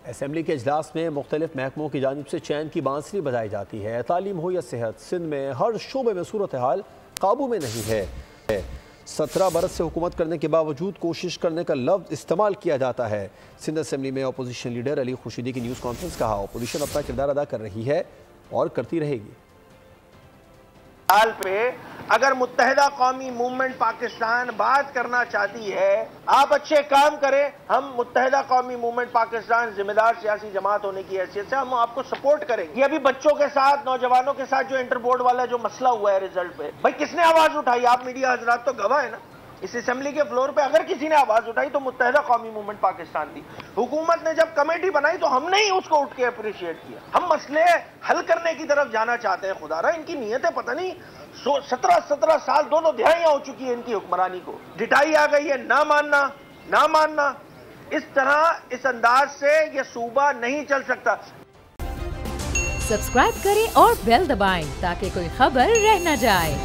Assembly کے اجلاس میں مختلف محکموں کی جانب سے چین کی بانسری بجائی جاتی ہے۔ تعلیم ہو یا صحت، سندھ میں ہر شعبے میں صورتحال قابو میں نہیں ہے۔ 17 برس سے حکومت کرنے کے باوجود کوشش کرنے کا لفظ استعمال کیا جاتا ہے۔ سندھ اسمبلی میں اپوزیشن لیڈر علی خورشیدی کی نیوز کانفرنس کہا اپوزیشن اپنا کردار ادا کر رہی ہے اور کرتی رہے گی۔ حال پہ اگر متحدہ قومی موومنٹ پاکستان بات کرنا چاہتی ہے، آپ اچھے کام کریں، ہم متحدہ قومی موومنٹ پاکستان ذمہ دار سیاسی جماعت ہونے کی حیثیت سے ہم آپ کو سپورٹ کریں گے۔ یہ ابھی بچوں کے ساتھ، نوجوانوں کے ساتھ جو انٹر بورڈ والا جو مسئلہ ہوا ہے رزلٹ پہ، بھائی کس نے آواز اٹھائی؟ آپ میڈیا حضرات تو گواہ ہے نا۔ اس اسمبلی کے فلور پہ اگر کسی نے آواز اٹھائی تو متحدہ قومی موومنٹ پاکستان تھی۔ حکومت نے جب کمیٹی بنائی تو ہم نے ہی اس کو اٹھ کے اپریشیٹ کیا۔ ہم مسئلے حل کرنے کی طرف جانا چاہتے ہیں۔ خدا رہا ان کی نیتیں پتہ نہیں 17 سال، 2 دہائیاں ہو چکی ہیں ان کی حکمرانی کو۔ ڈٹائی آ گئی ہے، نہ ماننا۔ اس طرح اس انداز سے یہ صوبہ نہیں چل سکتا۔ سبسکرائب کریں اور بیل دبائیں تاکہ کوئی خبر رہ نہ جائے۔